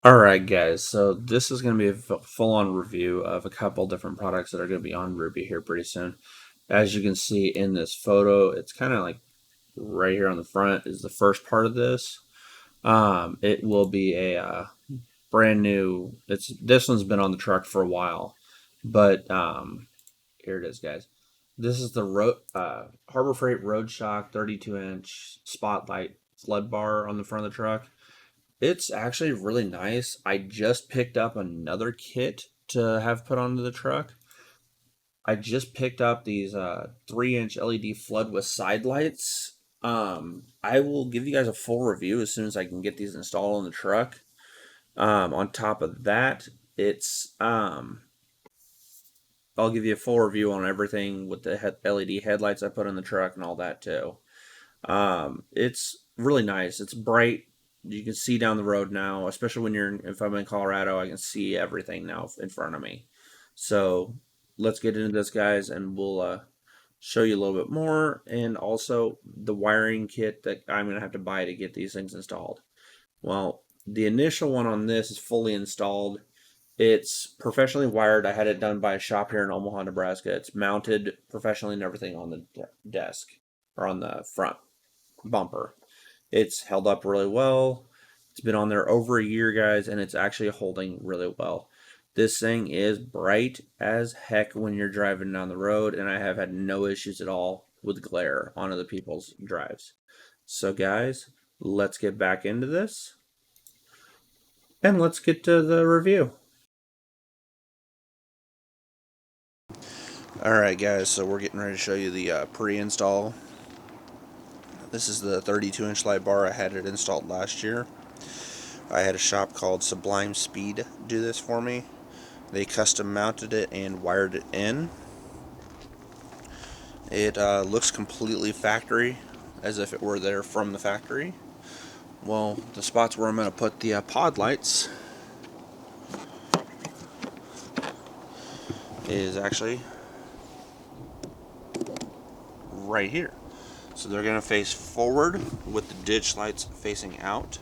Alright guys, so this is going to be a full-on review of a couple different products that are going to be on Ruby here pretty soon. As you can see in this photo, it's kind of like right here on the front is the first part of this. It will be a brand new, this one's been on the truck for a while, but here it is guys. This is the Harbor Freight roadshock 32-inch spotlight flood bar on the front of the truck. It's actually really nice. I just picked up another kit to have put onto the truck. I just picked up these 3-inch LED flood with side lights. I will give you guys a full review as soon as I can get these installed on the truck. On top of that, I'll give you a full review on everything with the LED headlights I put in the truck and all that too. It's really nice. It's bright. You can see down the road now, especially if I'm in Colorado, I can see everything now in front of me. So let's get into this, guys, and we'll show you a little bit more, and also the wiring kit that I'm going to have to buy to get these things installed. Well, the initial one on this is fully installed. It's professionally wired. I had it done by a shop here in Omaha, Nebraska. It's mounted professionally and everything on the desk or on the front bumper. It's held up really well. It's been on there over a year, guys, and it's actually holding really well. This thing is bright as heck when you're driving down the road, and I have had no issues at all with glare on other people's drives. So, guys, let's get back into this, and let's get to the review. Alright, guys, so we're getting ready to show you the pre-install. This is the 32-inch light bar. I had it installed last year. I had a shop called Sublime Speed do this for me. They custom mounted it and wired it in. It looks completely factory, as if it were there from the factory. Well, the spots where I'm going to put the pod lights is actually right here. So they're going to face forward with the ditch lights facing out.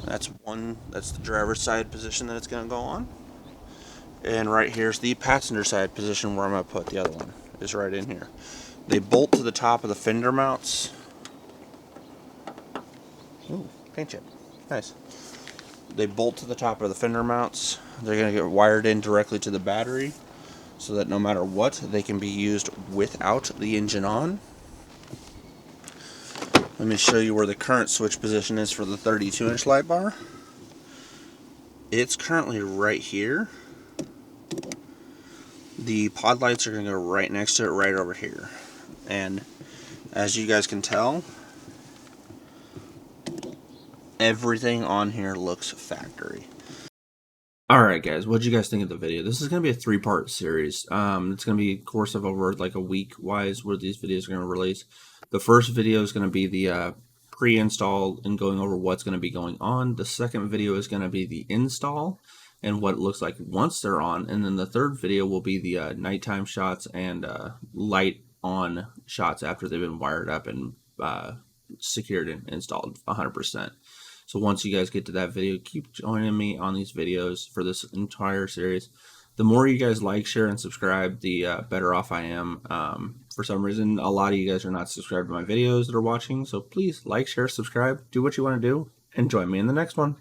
That's the driver's side position that it's going to go on. And right here's the passenger side position where I'm going to put the other one. Is right in here. They bolt to the top of the fender mounts. Ooh, paint chip. Nice. They bolt to the top of the fender mounts. They're going to get wired in directly to the battery so that no matter what, they can be used without the engine on. Let me show you where the current switch position is for the 32-inch light bar. It's currently right here. The pod lights are going to go right next to it, right over here. And as you guys can tell, everything on here looks factory. Alright guys, what did you guys think of the video? This is going to be a 3-part series. It's going to be a course of over like a week wise where these videos are going to release. The first video is going to be the pre-install and going over what's going to be going on. The second video is going to be the install and what it looks like once they're on. And then the third video will be the nighttime shots and light on shots after they've been wired up and secured and installed 100%. So once you guys get to that video, keep joining me on these videos for this entire series. The more you guys like, share, and subscribe, the better off I am. For some reason, a lot of you guys are not subscribed to my videos that are watching, so please like, share, subscribe, do what you want to do, and join me in the next one.